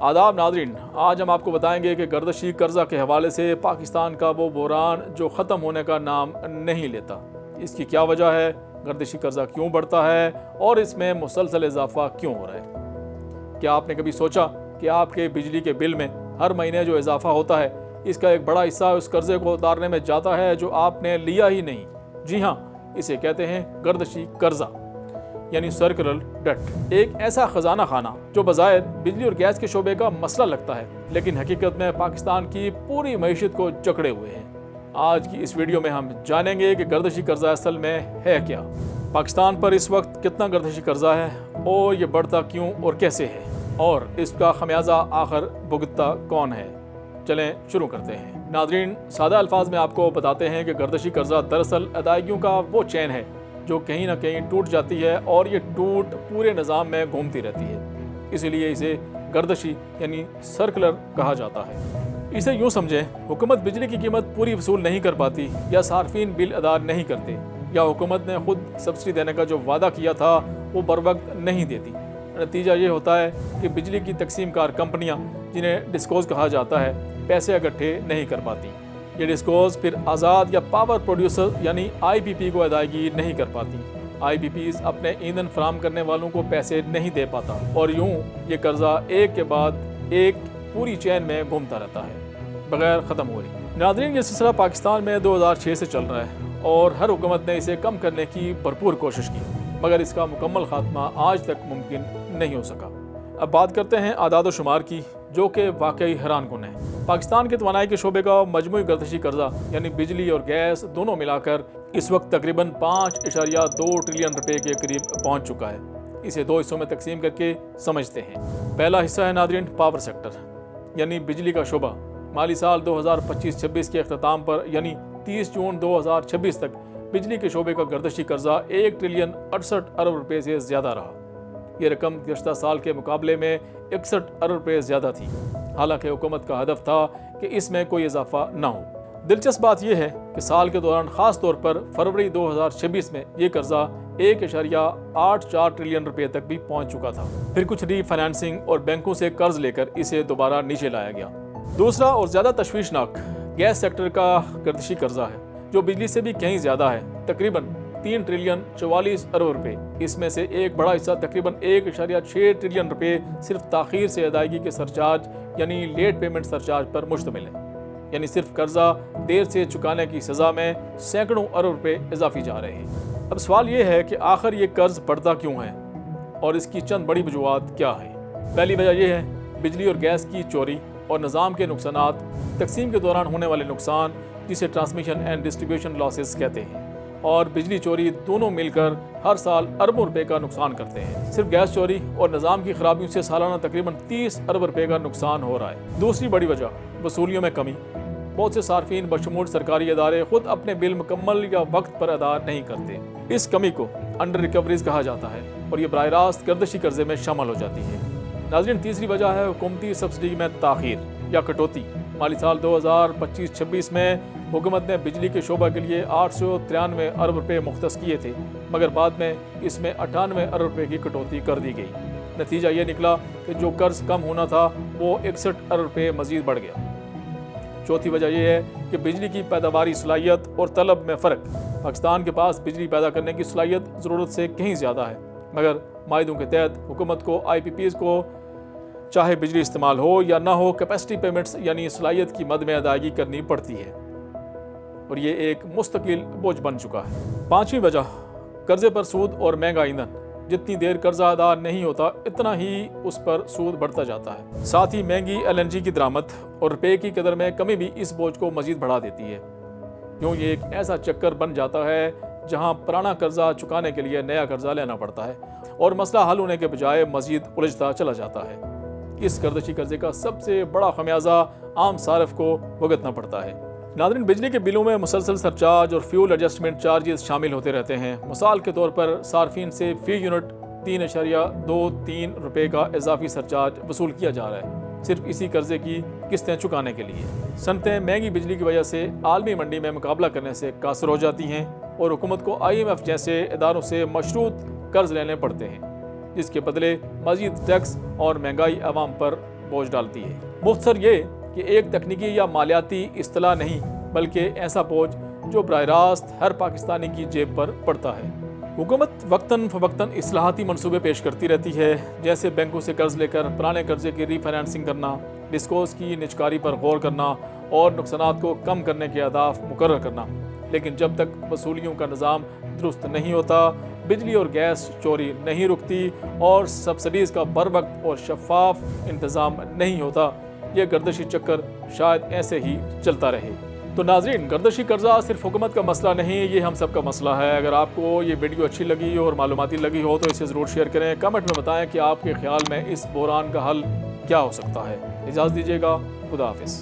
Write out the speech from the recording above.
आदाब नाज़रीन, आज हम आपको बताएंगे कि गर्दशी कर्जा के हवाले से पाकिस्तान का वो बहरान जो ख़त्म होने का नाम नहीं लेता, इसकी क्या वजह है, गर्दशी कर्जा क्यों बढ़ता है और इसमें मुसलसल इजाफा क्यों हो रहा है। क्या आपने कभी सोचा कि आपके बिजली के बिल में हर महीने जो इजाफा होता है इसका एक बड़ा हिस्सा उस कर्जे को उतारने में जाता है जो आपने लिया ही नहीं। जी हाँ, इसे कहते हैं गर्दशी कर्जा यानी सर्कुलर डेट। एक ऐसा खजाना खाना जो बज़ाहिर बिजली और गैस के शोबे का मसला लगता है, लेकिन हकीकत में पाकिस्तान की पूरी मईशत को जकड़े हुए है। आज की इस वीडियो में हम जानेंगे कि गर्दशी कर्जा असल में है क्या, पाकिस्तान पर इस वक्त कितना गर्दशी कर्जा है और ये बढ़ता क्यों और कैसे है, और इसका खमियाजा आखिर भुगतता कौन है। चलें शुरू करते हैं। नाज़रीन, सादा अल्फाज में आपको बताते हैं कि गर्दशी कर्जा दरअसल अदायगियों का वो चैन है जो कहीं ना कहीं टूट जाती है और ये टूट पूरे निज़ाम में घूमती रहती है, इसीलिए इसे गर्दशी यानी सर्कुलर कहा जाता है। इसे यूँ समझें, हुकूमत बिजली की कीमत पूरी वसूल नहीं कर पाती, या सार्फिन बिल अदा नहीं करते, या हुकूमत ने खुद सब्सिडी देने का जो वादा किया था वो बर वक्त नहीं देती। नतीजा ये होता है कि बिजली की तकसीम कार कंपनियाँ, जिन्हें डिस्कोज कहा जाता है, पैसे इकट्ठे नहीं कर पाती। ये डिस्कोज फिर आज़ाद या पावर प्रोड्यूसर यानी IPP को अदायगी नहीं कर पाती। IPPs अपने ईंधन फराम करने वालों को पैसे नहीं दे पाता, और यूँ ये कर्जा एक के बाद एक पूरी चैन में घूमता रहता है बगैर ख़त्म हुए। नाज़रीन, ये सिलसिला पाकिस्तान में 2006 से चल रहा है और हर हुकूमत ने इसे कम करने की भरपूर कोशिश की, मगर इसका मुकम्मल खात्मा आज तक मुमकिन नहीं हो सका। अब बात करते हैं आदाद व शुमार की, जो कि वाकई हैरानकुन है। पाकिस्तान के तवानाई के शोबे का मजमूई गर्दशी कर्जा यानी बिजली और गैस दोनों मिलाकर इस वक्त तकरीबन 5.2 ट्रिलियन रुपए के करीब पहुंच चुका है। इसे दो हिस्सों में तकसीम करके समझते हैं। पहला हिस्सा है नाज़रीन पावर सेक्टर यानी बिजली का शोबा। माली साल 2025-26 के अख्ताम पर यानी 30 जून 2026 तक बिजली के शोबे का गर्दशी कर्जा 1 ट्रिलियन 68 अरब रुपये से ज़्यादा रहा। ये रकम गुज़श्ता साल के मुकाबले में 61 अरब रुपये ज़्यादा थी। हालांकि हुकूमत का हदफ था कि इसमें कोई इजाफा ना हो। दिलचस्प बात यह है कि साल के दौरान ख़ास तौर पर फरवरी 2026 में ये कर्जा 1.84 ट्रिलियन रुपये तक भी पहुंच चुका था। फिर कुछ रीफाइनेंसिंग और बैंकों से कर्ज लेकर इसे दोबारा नीचे लाया गया। दूसरा और ज़्यादा तशवीशनाक गैस सेक्टर का गर्दशी कर्जा है, जो बिजली से भी कहीं ज़्यादा है, तकरीबन 3 ट्रिलियन 44 अरब रुपये। इसमें से एक बड़ा हिस्सा तकरीबन 1.6 ट्रिलियन रुपये सिर्फ ताख़ीर से अदायगी के सरचार्ज यानी लेट पेमेंट सरचार्ज पर मुश्तमिल है। यानी सिर्फ कर्जा देर से चुकाने की सज़ा में सैकड़ों अरब रुपये इजाफी जा रहे हैं। अब सवाल ये है कि आखिर ये कर्ज बढ़ता क्यों है और इसकी चंद बड़ी वजूहात क्या है। पहली वजह यह है बिजली और गैस की चोरी और निज़ाम के नुकसानात, तकसीम के दौरान होने वाले नुकसान जिसे ट्रांसमिशन एंड डिस्ट्रीब्यूशन लॉसेस कहते हैं, और बिजली चोरी दोनों मिलकर हर साल अरबों रुपए का नुकसान करते हैं। सिर्फ गैस चोरी और निज़ाम की खराबियों से सालाना तकरीबन 30 अरब रुपए का नुकसान हो रहा है। दूसरी बड़ी वजह वसूलियों में कमी। बहुत से सार्फिन बशमूल सरकारी इदारे खुद अपने बिल मुकम्मल या वक्त पर अदा नहीं करते। इस कमी को अंडर रिकवरीज कहा जाता है और ये बराह रास्त गर्दशी कर्जे में शामिल हो जाती है। नाज़रीन, तीसरी वजह है हुकूमती सब्सिडी में ताख़ीर या कटौती। माली साल 2025-26 में हुकूमत ने बिजली के शोबा के लिए 893 अरब रुपये मुख्तस किए थे, मगर बाद में इसमें 98 अरब रुपये की कटौती कर दी गई। नतीजा ये निकला कि जो कर्ज कम होना था वो 61 अरब रुपये मज़ीद बढ़ गया। चौथी वजह यह है कि बिजली की पैदावारी सलाहियत और तलब में फ़र्क। पाकिस्तान के पास बिजली पैदा करने की सलाहियत ज़रूरत से कहीं ज़्यादा है, मगर माहिदों के तहत हुकूमत को IPPs को चाहे बिजली इस्तेमाल हो या ना हो, कैपेसिटी पेमेंट्स यानी सलाहियत की मद में अदायगी करनी पड़ती है, और ये एक मुस्तकिल बोझ बन चुका है। पांचवी वजह कर्जे पर सूद और महंगा ईंधन। जितनी देर कर्जा अदा नहीं होता इतना ही उस पर सूद बढ़ता जाता है। साथ ही महंगी LNG की दरामद और रुपये की कदर में कमी भी इस बोझ को मजीद बढ़ा देती है। यूँ ये एक ऐसा चक्कर बन जाता है जहाँ पुराना कर्जा चुकाने के लिए नया कर्जा लेना पड़ता है और मसला हल होने के बजाय मजीद उलझता चला जाता है। इस गर्दशी कर्जे का सबसे बड़ा खमियाजा आम सारिफ को भुगतना पड़ता है। नाज़रीन, बिजली के बिलों में मुसलसल सरचार्ज और फ्यूल एडजस्टमेंट चार्जेस शामिल होते रहते हैं। मिसाल के तौर पर सार्फिन से फी यूनिट 3.23 रुपये का इजाफी सरचार्ज वसूल किया जा रहा है, सिर्फ इसी कर्जे की किस्तें चुकाने के लिए। सनतें महंगी बिजली की वजह से आलमी मंडी में मुकाबला करने से कासर हो जाती हैं और हुकूमत को IMF जैसे इदारों से मशरूत कर्ज लेने पड़ते हैं, जिसके बदले मजीद टैक्स और महंगाई आवाम पर بوجھ ڈالتی ہے۔ مختصر یہ کہ ایک تکنیکی یا مالیاتی اصطلاح نہیں بلکہ ایسا بوجھ جو براہ راست ہر پاکستانی کی جیب پر پڑتا ہے۔ حکومت وقتاً فوقتاً اصلاحاتی منصوبے پیش کرتی رہتی ہے، جیسے بینکوں سے قرض لے کر پرانے قرضے کی ری فائنانسنگ کرنا، ڈسکوز کی نجکاری پر غور کرنا اور نقصانات کو کم کرنے کے اہداف مقرر کرنا، لیکن جب تک وصولیوں کا نظام درست نہیں ہوتا، بجلی اور گیس چوری نہیں رکتی اور سبسڈیز کا بروقت اور شفاف انتظام نہیں ہوتا، یہ گردشی چکر شاید ایسے ہی چلتا رہے۔ تو ناظرین، گردشی قرضہ صرف حکومت کا مسئلہ نہیں، یہ ہم سب کا مسئلہ ہے۔ اگر آپ کو یہ ویڈیو اچھی لگی اور معلوماتی لگی ہو تو اسے ضرور شیئر کریں، کمنٹ میں بتائیں کہ آپ کے خیال میں اس بحران کا حل کیا ہو سکتا ہے۔ اجازت دیجیے گا، خدا حافظ۔